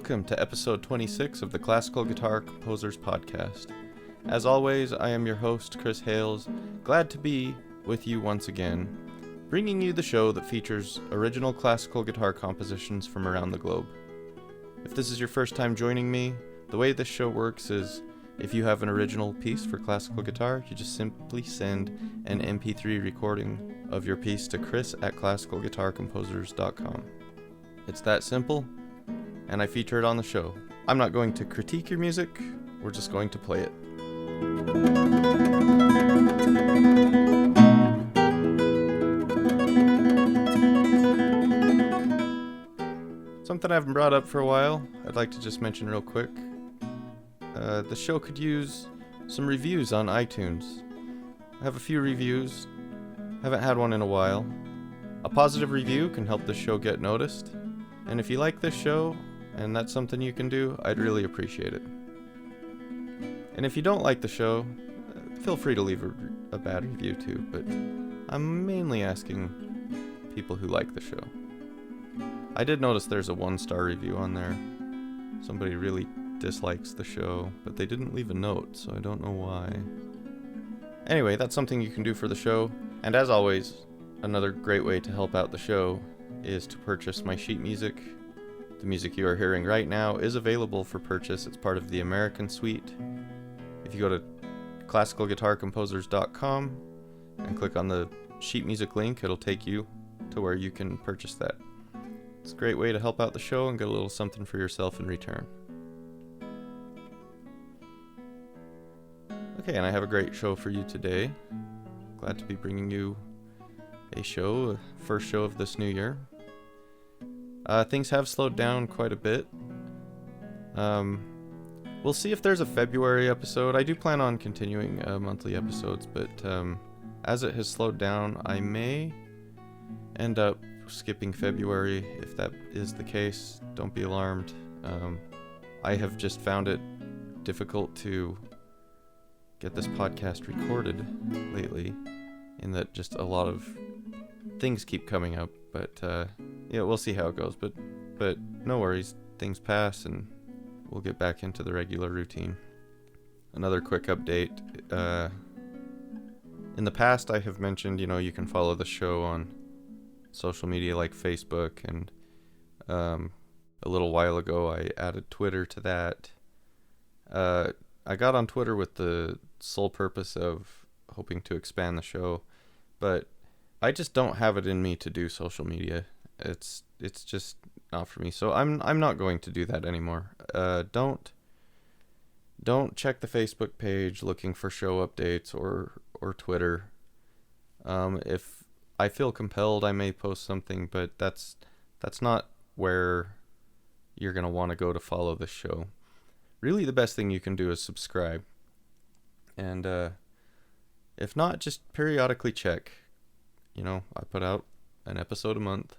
welcome to episode 26 of the Classical Guitar Composers Podcast. As always, I am your host, Chris Hales, glad to be with you once again, bringing you the show that features original classical guitar compositions from around the globe. If this is your first time joining me, the way this show works is if you have an original piece for classical guitar, you just simply send an MP3 recording of your piece to chris@classicalguitarcomposers.com. It's that simple, and I feature it on the show. I'm not going to critique your music, we're just going to play it. Something I haven't brought up for a while, I'd like to just mention real quick. The show could use some reviews on iTunes. I have a few reviews, haven't had one in a while. A positive review can help the show get noticed, and if you like this show, and that's something you can do, I'd really appreciate it. And if you don't like the show, feel free to leave a bad review too, but I'm mainly asking people who like the show. I did notice there's a 1-star review on there. Somebody really dislikes the show, but they didn't leave a note, so I don't know why. Anyway, that's something you can do for the show, and as always, another great way to help out the show is to purchase my sheet music. The music you are hearing right now is available for purchase. It's part of the American Suite. If you go to classicalguitarcomposers.com and click on the sheet music link, it'll take you to where you can purchase that. It's a great way to help out the show and get a little something for yourself in return. Okay, and I have a great show for you today. Glad to be bringing you a first show of this new year. Things have slowed down quite a bit. We'll see if there's a February episode. I do plan on continuing monthly episodes, but as it has slowed down, I may end up skipping February. If that is the case, don't be alarmed. I have just found it difficult to get this podcast recorded lately, in that just a lot of things keep coming up, but yeah, we'll see how it goes, but no worries, things pass and we'll get back into the regular routine. Another quick update, in the past I have mentioned, you can follow the show on social media like Facebook, and a little while ago I added Twitter to that. I got on Twitter with the sole purpose of hoping to expand the show, but I just don't have it in me to do social media. It's just not for me. So I'm not going to do that anymore. Don't check the Facebook page looking for show updates or Twitter. If I feel compelled, I may post something, but that's not where you're going to want to go to follow this show. Really, the best thing you can do is subscribe. And if not, just periodically check. I put out an episode a month.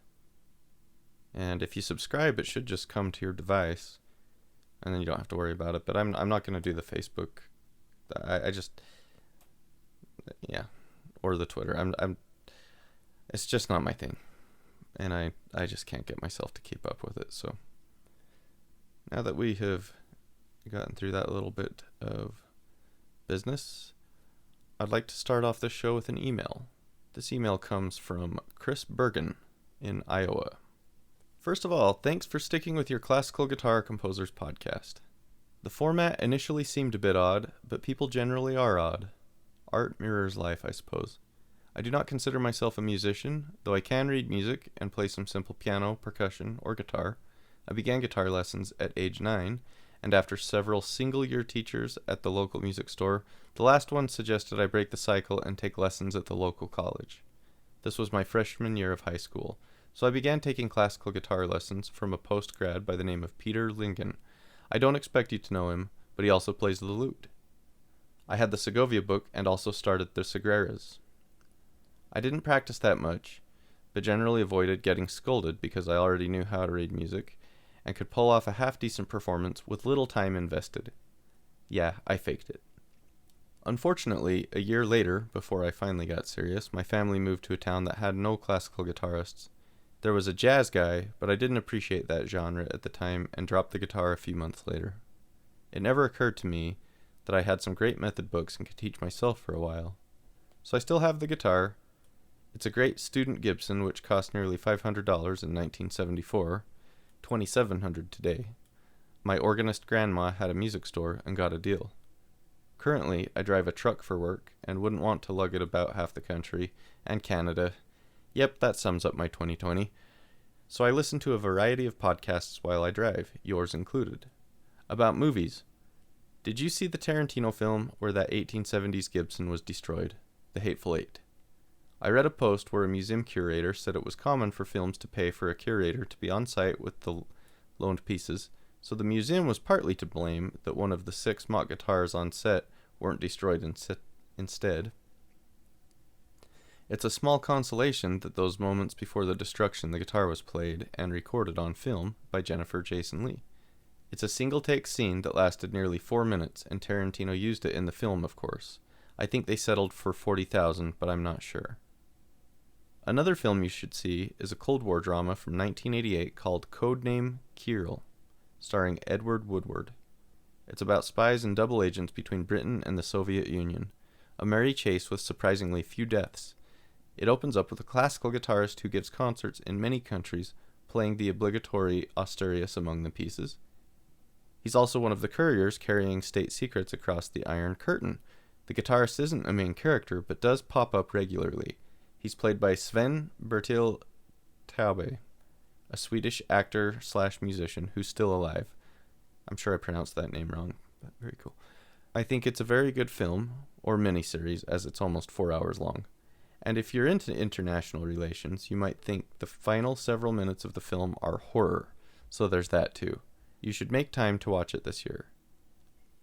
And if you subscribe, it should just come to your device. And then you don't have to worry about it. But I'm not going to do the Facebook. Or the Twitter. It's just not my thing. And I just can't get myself to keep up with it. So now that we have gotten through that little bit of business, I'd like to start off this show with an email. This email comes from Chris Bergen in Iowa. First of all, thanks for sticking with your Classical Guitar Composers podcast. The format initially seemed a bit odd, but people generally are odd. Art mirrors life, I suppose. I do not consider myself a musician, though I can read music and play some simple piano, percussion, or guitar. I began guitar lessons at age 9, and after several single-year teachers at the local music store, the last one suggested I break the cycle and take lessons at the local college. This was my freshman year of high school, so I began taking classical guitar lessons from a post-grad by the name of Peter Lingen. I don't expect you to know him, but he also plays the lute. I had the Segovia book and also started the Segreras. I didn't practice that much, but generally avoided getting scolded because I already knew how to read music, and could pull off a half-decent performance with little time invested. Yeah, I faked it. Unfortunately, a year later, before I finally got serious, my family moved to a town that had no classical guitarists, There was a jazz guy, but I didn't appreciate that genre at the time and dropped the guitar a few months later. It never occurred to me that I had some great method books and could teach myself for a while. So I still have the guitar. It's a great student Gibson, which cost nearly $500 in 1974, $2,700 today. My organist grandma had a music store and got a deal. Currently, I drive a truck for work and wouldn't want to lug it about half the country and Canada. Yep, that sums up my 2020. So I listen to a variety of podcasts while I drive, yours included. About movies. Did you see the Tarantino film where that 1870s Gibson was destroyed, The Hateful Eight? I read a post where a museum curator said it was common for films to pay for a curator to be on site with the loaned pieces, so the museum was partly to blame that one of the 6 mock guitars on set weren't destroyed instead. It's a small consolation that those moments before the destruction the guitar was played and recorded on film by Jennifer Jason Leigh. It's a single-take scene that lasted nearly 4 minutes, and Tarantino used it in the film, of course. I think they settled for $40,000, but I'm not sure. Another film you should see is a Cold War drama from 1988 called Codename Kirill, starring Edward Woodward. It's about spies and double agents between Britain and the Soviet Union. A merry chase with surprisingly few deaths. It opens up with a classical guitarist who gives concerts in many countries, playing the obligatory Asturias among the pieces. He's also one of the couriers carrying state secrets across the Iron Curtain. The guitarist isn't a main character, but does pop up regularly. He's played by Sven Bertil Taube, a Swedish actor/musician who's still alive. I'm sure I pronounced that name wrong, but very cool. I think it's a very good film, or miniseries, as it's almost 4 hours long. And if you're into international relations, you might think the final several minutes of the film are horror, so there's that too. You should make time to watch it this year.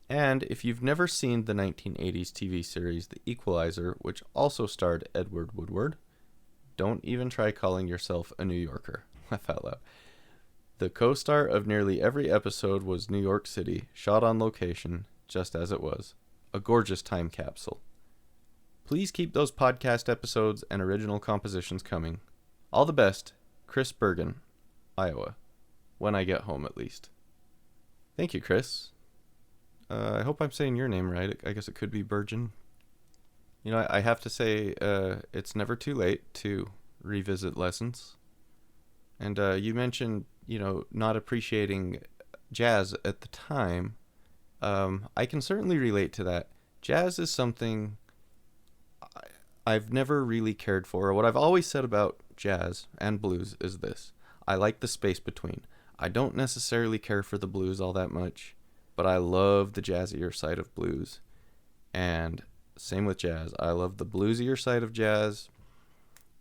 And if you've never seen the 1980s TV series The Equalizer, which also starred Edward Woodward, don't even try calling yourself a New Yorker. Laugh out loud. The co-star of nearly every episode was New York City, shot on location, just as it was. A gorgeous time capsule. Please keep those podcast episodes and original compositions coming. All the best, Chris Bergen, Iowa. When I get home, at least. Thank you, Chris. I hope I'm saying your name right. I guess it could be Bergen. You know, I have to say, it's never too late to revisit lessons. And you mentioned, not appreciating jazz at the time. I can certainly relate to that. Jazz is something I've never really cared for. What I've always said about jazz and blues is this. I like the space between. I don't necessarily care for the blues all that much, but I love the jazzier side of blues. And same with jazz. I love the bluesier side of jazz.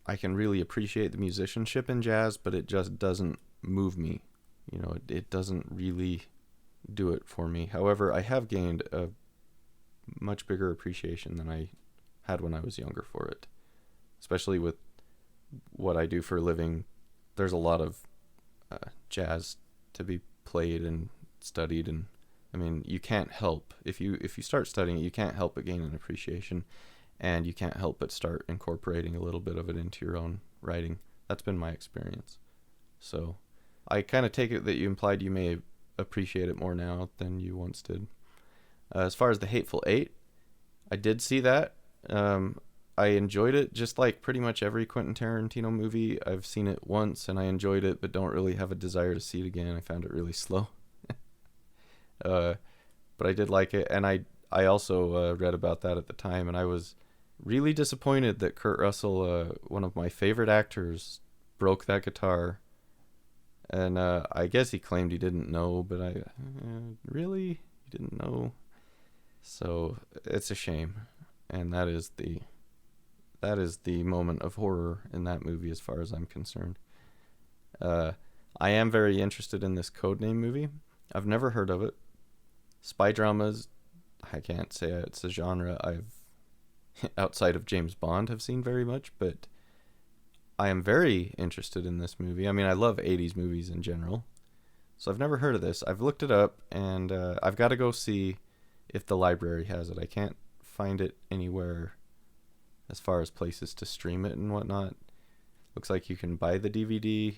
I can really appreciate the musicianship in jazz, but it just doesn't move me. It doesn't really do it for me. However, I have gained a much bigger appreciation than I had when I was younger for it. Especially with what I do for a living, there's a lot of jazz to be played and studied, and I mean, you can't help if you start studying it, you can't help but gain an appreciation, and you can't help but start incorporating a little bit of it into your own writing. That's been my experience. So I kind of take it that you implied you may appreciate it more now than you once did. As far as The Hateful Eight, I did see that. I enjoyed it, just like pretty much every Quentin Tarantino movie. I've seen it once and I enjoyed it, but don't really have a desire to see it again. I found it really slow. But I did like it, and I also read about that at the time, and I was really disappointed that Kurt Russell, one of my favorite actors, broke that guitar. And I guess he claimed he didn't know, but really? You didn't know? So it's a shame, and that is the moment of horror in that movie as far as I'm concerned. I am very interested in this Codename movie. I've never heard of it. Spy dramas, I can't say it's a genre I've, outside of James Bond, have seen very much, but I am very interested in this movie. I mean, I love 80s movies in general, so I've never heard of this. I've looked it up, and I've got to go see if the library has it. I can't find it anywhere as far as places to stream it and whatnot. Looks like you can buy the DVD.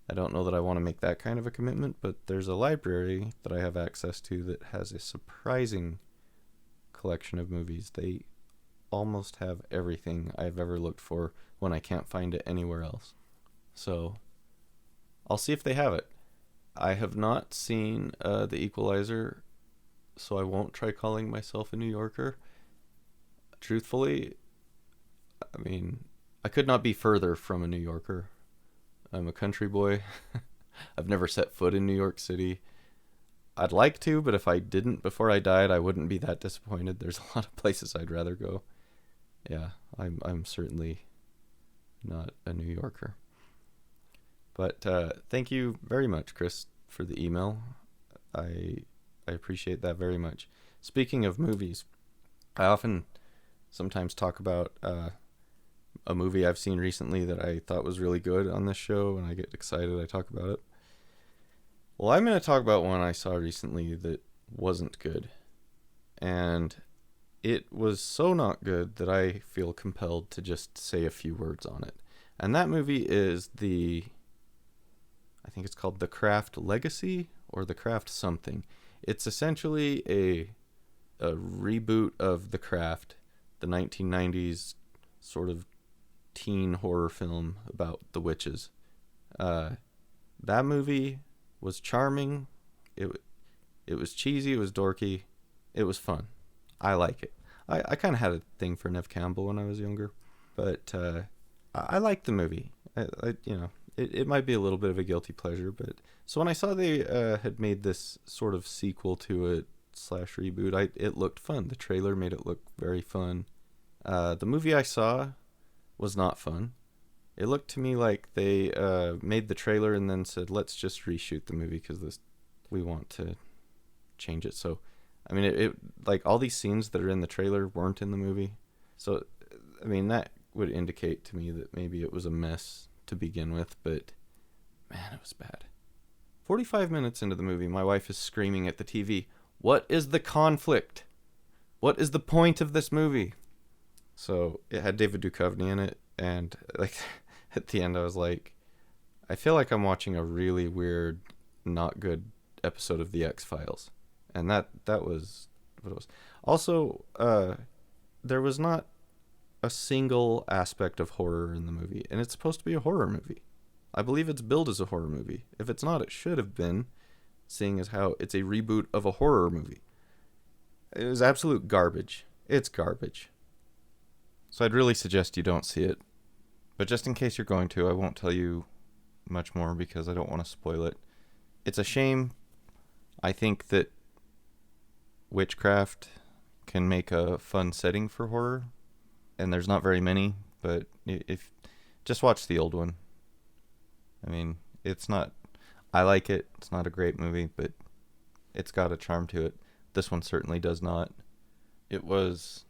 I don't know that I want to make that kind of a commitment, but there's a library that I have access to that has a surprising collection of movies. They almost have everything I've ever looked for when I can't find it anywhere else. So I'll see if they have it. I have not seen The Equalizer, so I won't try calling myself a New Yorker. Truthfully, I mean, I could not be further from a New Yorker. I'm a country boy. I've never set foot in New York City. I'd like to, but if I didn't before I died, I wouldn't be that disappointed. There's a lot of places I'd rather go. Yeah, I'm certainly not a New Yorker. But thank you very much, Chris, for the email. I appreciate that very much. Speaking of movies, I often sometimes talk about a movie I've seen recently that I thought was really good on this show, and I get excited. I talk about it. Well, I'm going to talk about one I saw recently that wasn't good. And it was so not good that I feel compelled to just say a few words on it. And that movie is I think it's called The Craft Legacy or The Craft something. It's essentially a reboot of The Craft, the 1990s sort of teen horror film about the witches. That movie was charming. It was cheesy. It was dorky. It was fun. I like it. I kind of had a thing for Neve Campbell when I was younger, but I liked the movie. It might be a little bit of a guilty pleasure, but so when I saw they had made this sort of sequel to it / reboot, it looked fun. The trailer made it look very fun. The movie I saw was not fun. It looked to me like they made the trailer and then said, let's just reshoot the movie because we want to change it. So, I mean, it like all these scenes that are in the trailer weren't in the movie. So, I mean, that would indicate to me that maybe it was a mess to begin with, but man, it was bad. 45 minutes into the movie, my wife is screaming at the TV, "What is the conflict? What is the point of this movie?" So it had David Duchovny in it, and like at the end I was like, I feel like I'm watching a really weird, not good episode of The X-Files. And that was what it was. Also, there was not a single aspect of horror in the movie, and it's supposed to be a horror movie. I believe it's billed as a horror movie. If it's not, it should have been, seeing as how it's a reboot of a horror movie. It was absolute garbage. It's garbage. So I'd really suggest you don't see it. But just in case you're going to, I won't tell you much more because I don't want to spoil it. It's a shame. I think that witchcraft can make a fun setting for horror, and there's not very many, but if just watch the old one. I mean, it's not, I like it. It's not a great movie, but it's got a charm to it. This one certainly does not. It was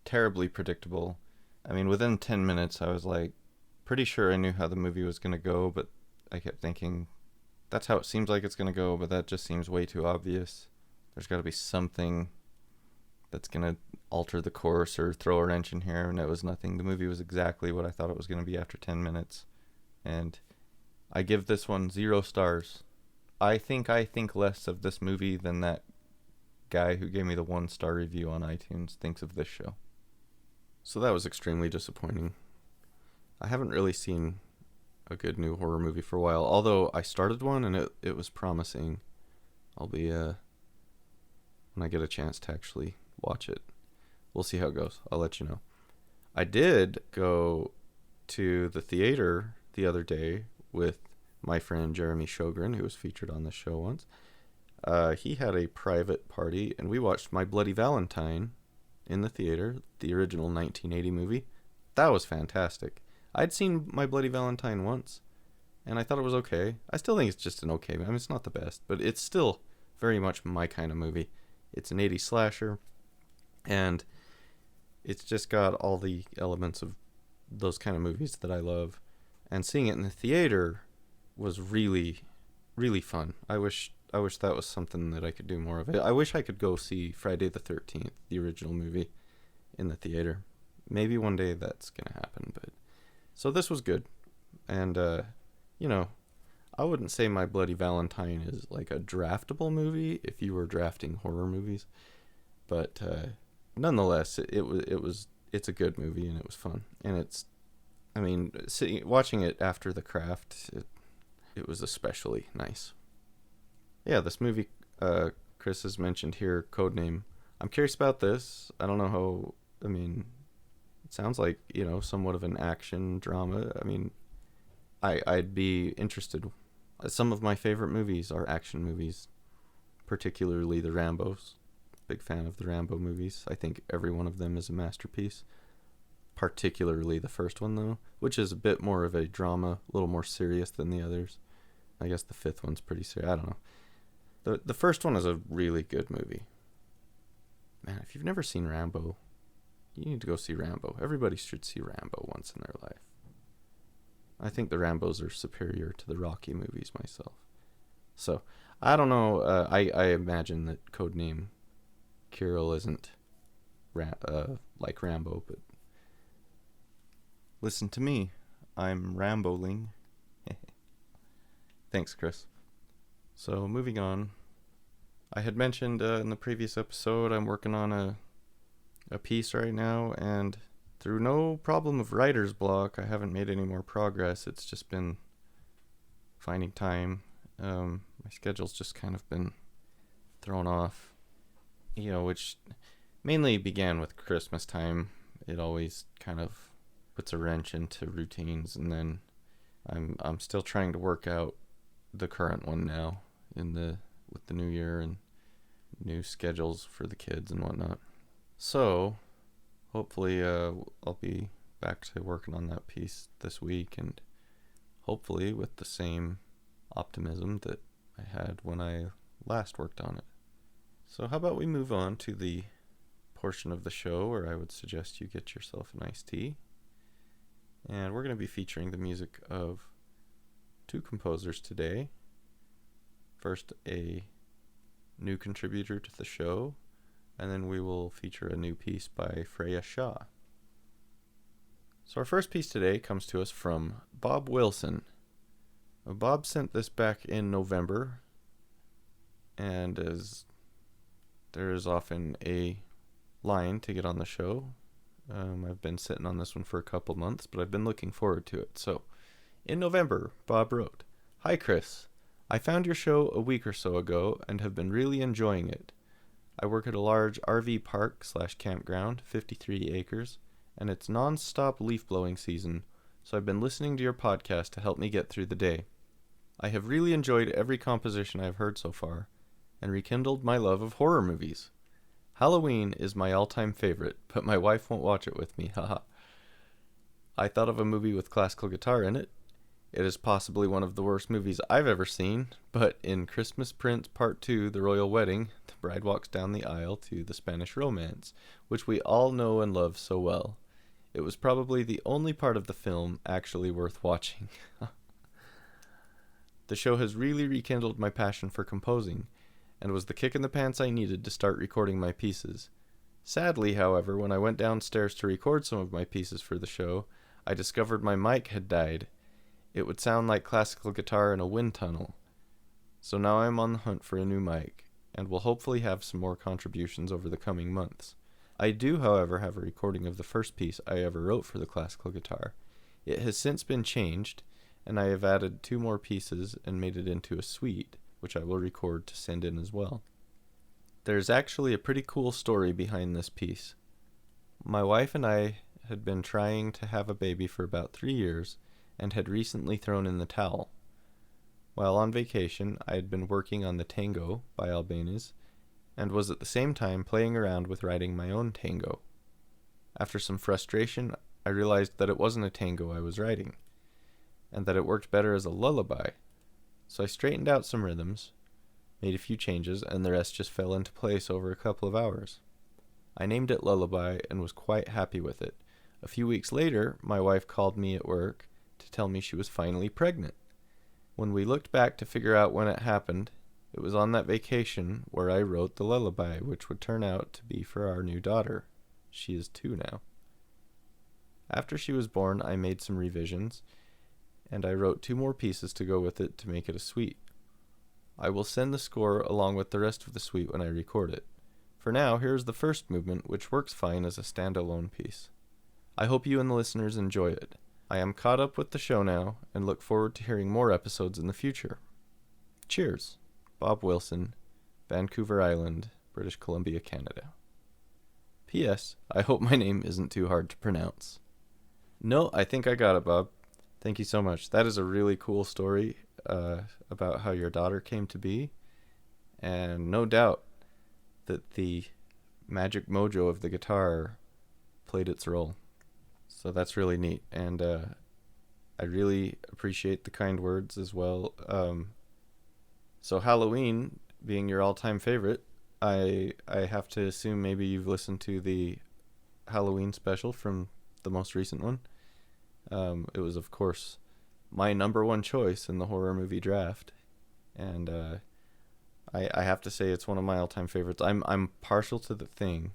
terribly predictable. I mean, within 10 minutes, I was like, pretty sure I knew how the movie was going to go, but I kept thinking, that's how it seems like it's going to go, but that just seems way too obvious. There's got to be something that's going to alter the course or throw a wrench in here, and it was nothing. The movie was exactly what I thought it was going to be after 10 minutes, and I give this one 0 stars. I think less of this movie than that guy who gave me the 1-star review on iTunes thinks of this show. So that was extremely disappointing. I haven't really seen a good new horror movie for a while, although I started one and it was promising. I'll be, when I get a chance to actually watch it. We'll see how it goes. I'll let you know. I did go to the theater the other day with my friend Jeremy Shogren, who was featured on this show once. He had a private party, and we watched My Bloody Valentine in the theater, the original 1980 movie. That was fantastic. I'd seen My Bloody Valentine once, and I thought it was okay. I still think it's just an okay movie. I mean, it's not the best, but it's still very much my kind of movie. It's an 80s slasher, and it's just got all the elements of those kind of movies that I love. And seeing it in the theater was really, really fun. I wish that was something that I could do more of. I wish I could go see Friday the 13th, the original movie, in the theater. Maybe one day that's going to happen. But so this was good. And, you know, I wouldn't say My Bloody Valentine is like a draftable movie if you were drafting horror movies. But nonetheless, it's a good movie and it was fun. And watching it after The Craft, it was especially nice. Yeah, this movie Chris has mentioned here, Codename. I'm curious about this. I don't know how, it sounds like, somewhat of an action drama. I'd be interested. Some of my favorite movies are action movies, particularly the Rambos. Big fan of the Rambo movies. I think every one of them is a masterpiece. Particularly the first one, though, which is a bit more of a drama, a little more serious than the others. I guess the fifth one's pretty serious. I don't know. The first one is a really good movie. Man, if you've never seen Rambo, you need to go see Rambo. Everybody should see Rambo once in their life. I think the Rambos are superior to the Rocky movies myself. So, I don't know. I imagine that Codename Kirill isn't like Rambo, but listen to me. I'm Ramboling. Thanks, Chris. So, moving on. I had mentioned in the previous episode I'm working on a piece right now, and through no problem of writer's block, I haven't made any more progress. It's just been finding time. My schedule's just kind of been thrown off, which mainly began with Christmas time. It always kind of puts a wrench into routines, and then I'm still trying to work out the current one now with the new year and new schedules for the kids and whatnot. So hopefully I'll be back to working on that piece this week, and hopefully with the same optimism that I had when I last worked on it. So how about we move on to the portion of the show where I would suggest you get yourself a nice tea. And we're going to be featuring the music of two composers today. First, a new contributor to the show, and then we will feature a new piece by Freya Shaw. So our first piece today comes to us from Bob Wilson. Bob sent this back in November, and as there is often a line to get on the show, I've been sitting on this one for a couple months, but I've been looking forward to it. So, in November, Bob wrote, "Hi Chris, I found your show a week or so ago and have been really enjoying it. I work at a large RV park/campground, 53 acres, and it's non-stop leaf blowing season, so I've been listening to your podcast to help me get through the day. I have really enjoyed every composition I've heard so far, and rekindled my love of horror movies. Halloween is my all-time favorite, but my wife won't watch it with me, haha. I thought of a movie with classical guitar in it. It is possibly one of the worst movies I've ever seen, but in Christmas Prince Part 2, The Royal Wedding, the bride walks down the aisle to The Spanish Romance, which we all know and love so well. It was probably the only part of the film actually worth watching. The show has really rekindled my passion for composing, and was the kick in the pants I needed to start recording my pieces. Sadly, however, when I went downstairs to record some of my pieces for the show, I discovered my mic had died. It would sound like classical guitar in a wind tunnel. So now I'm on the hunt for a new mic, and will hopefully have some more contributions over the coming months. I do, however, have a recording of the first piece I ever wrote for the classical guitar. It has since been changed, and I have added 2 more pieces and made it into a suite, which I will record to send in as well. There's actually a pretty cool story behind this piece. My wife and I had been trying to have a baby for about 3 years, and had recently thrown in the towel. While on vacation, I had been working on the Tango by Albanese, and was at the same time playing around with writing my own tango. After some frustration, I realized that it wasn't a tango I was writing, and that it worked better as a lullaby. So I straightened out some rhythms, made a few changes, and the rest just fell into place over a couple of hours. I named it Lullaby and was quite happy with it. A few weeks later, my wife called me at work to tell me she was finally pregnant. When we looked back to figure out when it happened, it was on that vacation where I wrote the lullaby, which would turn out to be for our new daughter. She is 2 now. After she was born, I made some revisions, and I wrote 2 more pieces to go with it to make it a suite. I will send the score along with the rest of the suite when I record it. For now, here's the first movement, which works fine as a standalone piece. I hope you and the listeners enjoy it. I am caught up with the show now, and look forward to hearing more episodes in the future. Cheers. Bob Wilson, Vancouver Island, British Columbia, Canada. P.S. I hope my name isn't too hard to pronounce. No, I think I got it, Bob. Thank you so much. That is a really cool story about how your daughter came to be, and no doubt that the magic mojo of the guitar played its role. So that's really neat, and I really appreciate the kind words as well. So Halloween being your all-time favorite, I have to assume maybe you've listened to the Halloween special from the most recent one. It was, of course, my number 1 choice in the horror movie draft, and I have to say it's one of my all-time favorites. I'm partial to The Thing.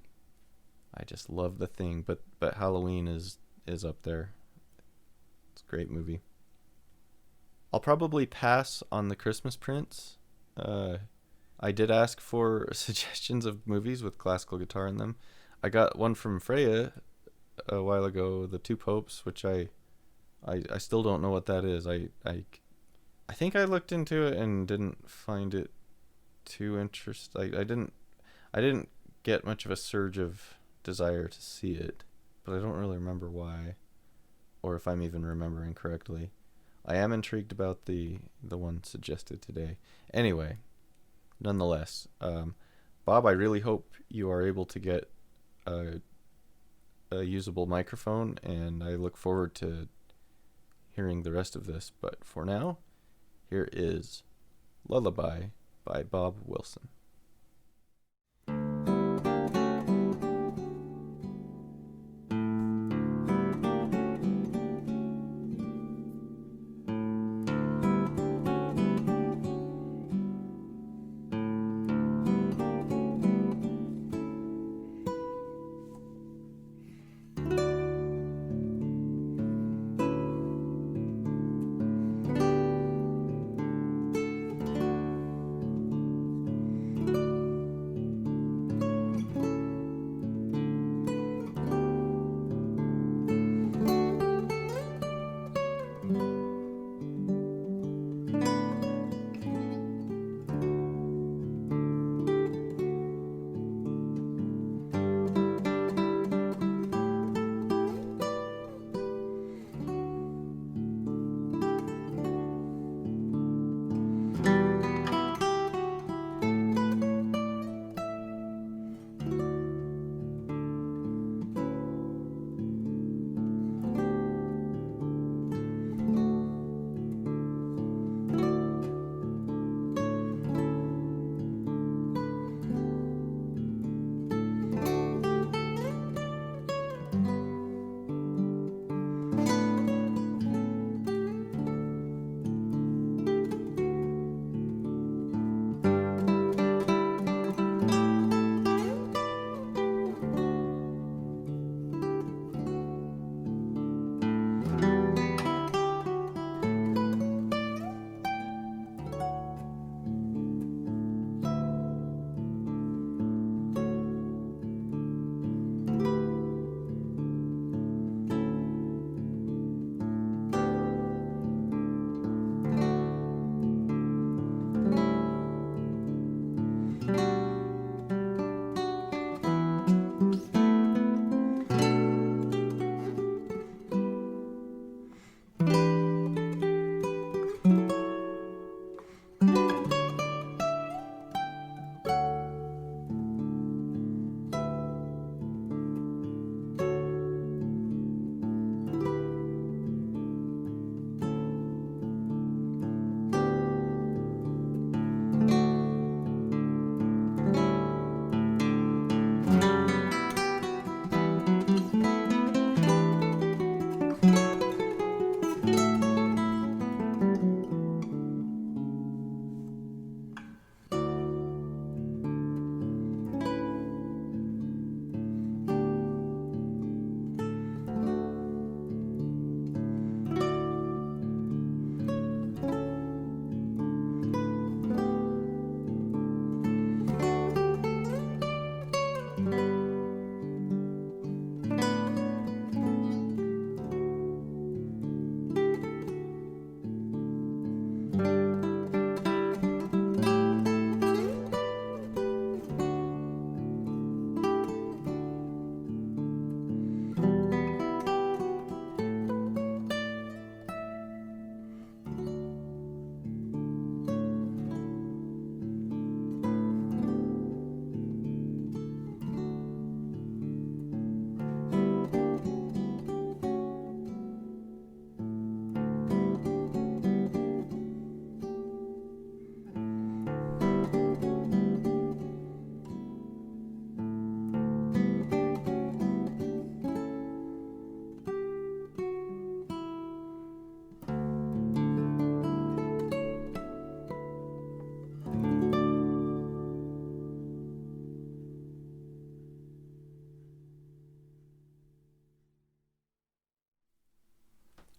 I just love The Thing, but Halloween is up there. It's a great movie. I'll probably pass on the Christmas Prince. I did ask for suggestions of movies with classical guitar in them. I got one from Freya a while ago, The Two Popes, which I still don't know what that is. I think I looked into it and didn't find it too interesting. I didn't get much of a surge of desire to see it, but I don't really remember why, or if I'm even remembering correctly. I am intrigued about the one suggested today. Anyway, nonetheless, Bob, I really hope you are able to get a usable microphone, and I look forward to hearing the rest of this. But for now, here is Lullaby by Bob Wilson.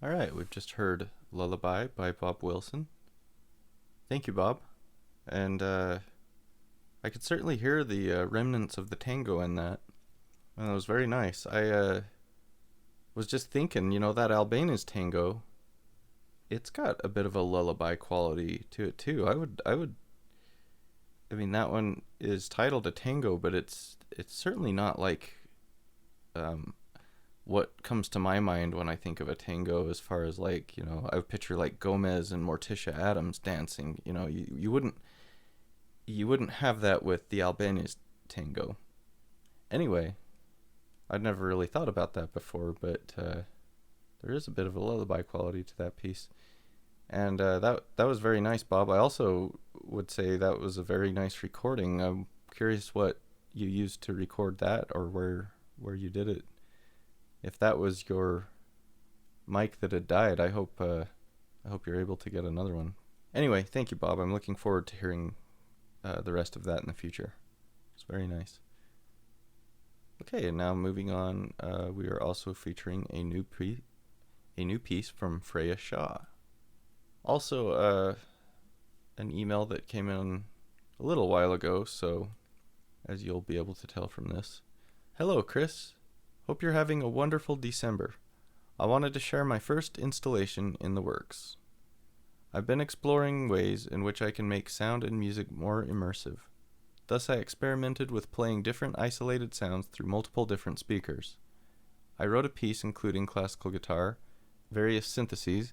Alright, we've just heard Lullaby by Bob Wilson. Thank you, Bob. And I could certainly hear the remnants of the tango in that. And it was very nice. I was just thinking, that Albania's tango, it's got a bit of a lullaby quality to it too. I mean, that one is titled a tango, but it's certainly not like what comes to my mind when I think of a tango, as far as like, I would picture like Gomez and Morticia Adams dancing. You wouldn't have that with the Albania's tango. Anyway, I'd never really thought about that before, but there is a bit of a lullaby quality to that piece. And that was very nice, Bob. I also would say that was a very nice recording. I'm curious what you used to record that, or where you did it. If that was your mic that had died, I hope you're able to get another one. Anyway, thank you, Bob. I'm looking forward to hearing the rest of that in the future. It's very nice. Okay, and now moving on, we are also featuring a new piece from Freya Shaw. Also, an email that came in a little while ago, so as you'll be able to tell from this. Hello, Chris. Hope you're having a wonderful December. I wanted to share my first installation in the works. I've been exploring ways in which I can make sound and music more immersive. Thus I experimented with playing different isolated sounds through multiple different speakers. I wrote a piece including classical guitar, various syntheses,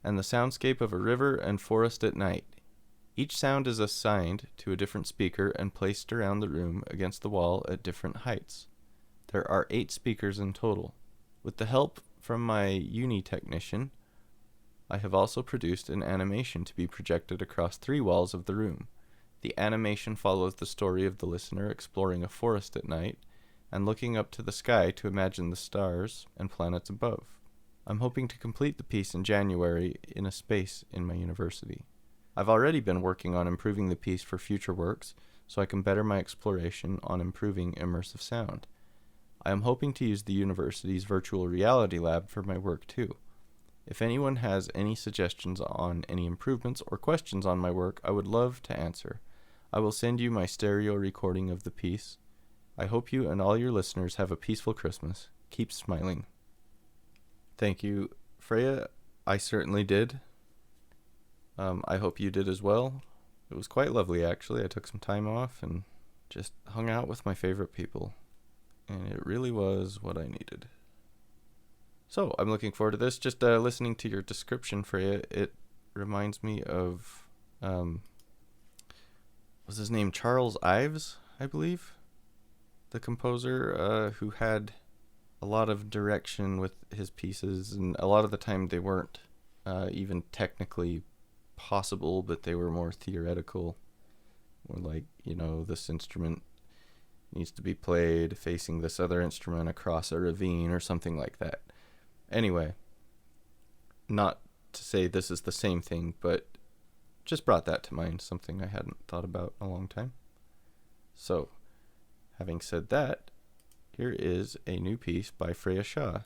and the soundscape of a river and forest at night. Each sound is assigned to a different speaker and placed around the room against the wall at different heights. There are 8 speakers in total. With the help from my uni technician, I have also produced an animation to be projected across 3 walls of the room. The animation follows the story of the listener exploring a forest at night and looking up to the sky to imagine the stars and planets above. I'm hoping to complete the piece in January in a space in my university. I've already been working on improving the piece for future works so I can better my exploration on improving immersive sound. I am hoping to use the university's virtual reality lab for my work too. If anyone has any suggestions on any improvements or questions on my work, I would love to answer. I will send you my stereo recording of the piece. I hope you and all your listeners have a peaceful Christmas. Keep smiling. Thank you, Freya. I certainly did. I hope you did as well. It was quite lovely, actually. I took some time off and just hung out with my favorite people. And it really was what I needed. So, I'm looking forward to this. Just listening to your description, Freya, it reminds me of, was his name Charles Ives, I believe? The composer who had a lot of direction with his pieces, and a lot of the time they weren't even technically possible, but they were more theoretical. Or like, this instrument needs to be played facing this other instrument across a ravine or something like that. Anyway, not to say this is the same thing, but just brought that to mind, something I hadn't thought about in a long time. So, having said that, here is a new piece by Freya Shaw.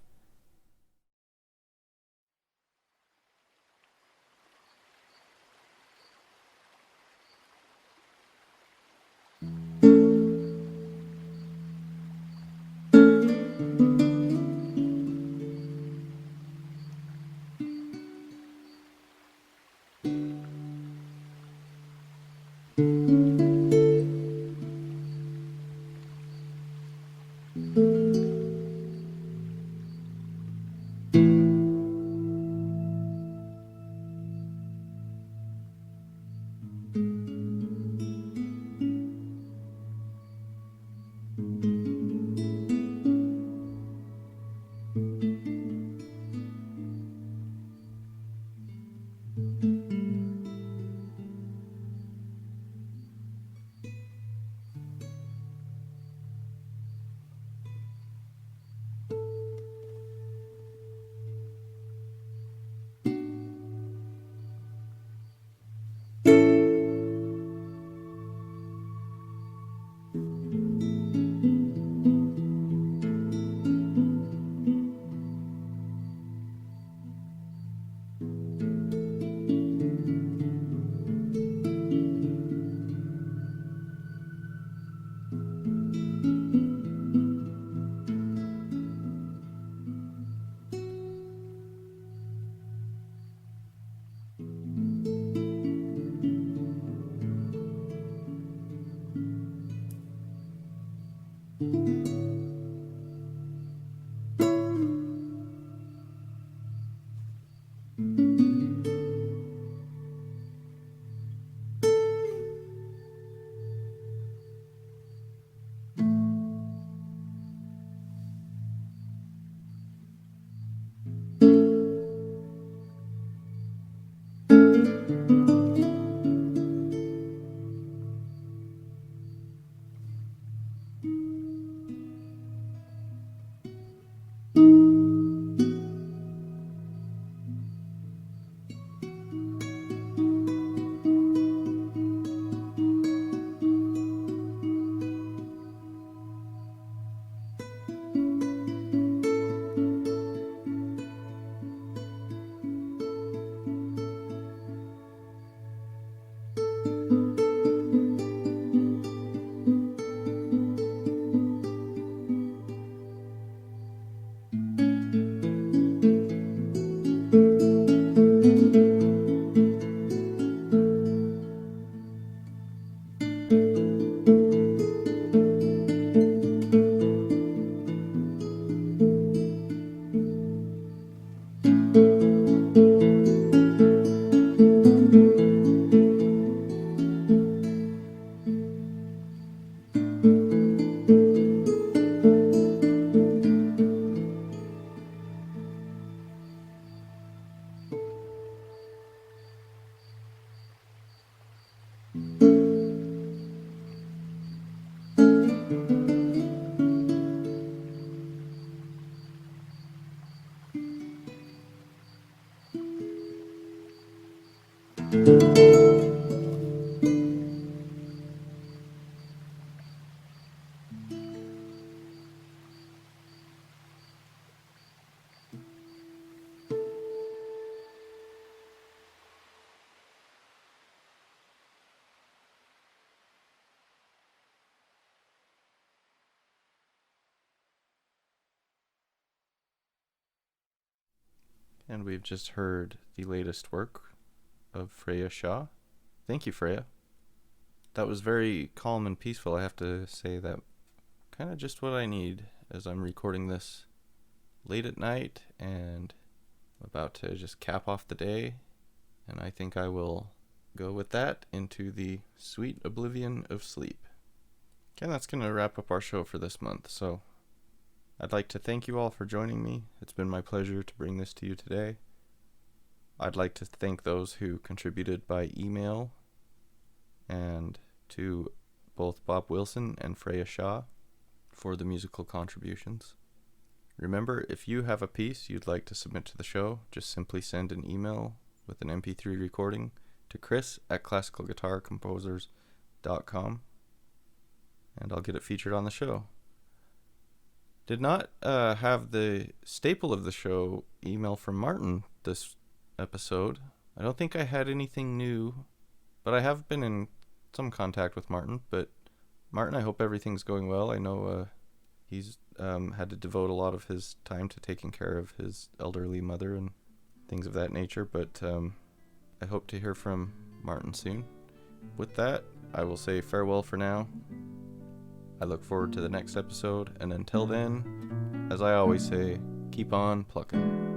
And we've just heard the latest work of Freya Shaw. Thank you, Freya. That was very calm and peaceful. I have to say that kind of just what I need as I'm recording this late at night and about to just cap off the day. And I think I will go with that into the sweet oblivion of sleep. Okay, that's going to wrap up our show for this month. So I'd like to thank you all for joining me. It's been my pleasure to bring this to you today. I'd like to thank those who contributed by email and to both Bob Wilson and Freya Shaw for the musical contributions. Remember, if you have a piece you'd like to submit to the show, just simply send an email with an MP3 recording to chris@classicalguitarcomposers.com and I'll get it featured on the show. Did not have the staple of the show email from Martin this episode. I don't think I had anything new, but I have been in some contact with Martin. But Martin, I hope everything's going well. I know he's had to devote a lot of his time to taking care of his elderly mother and things of that nature, but I hope to hear from Martin soon. With that, I will say farewell for now. I look forward to the next episode, and until then, as I always say, keep on plucking.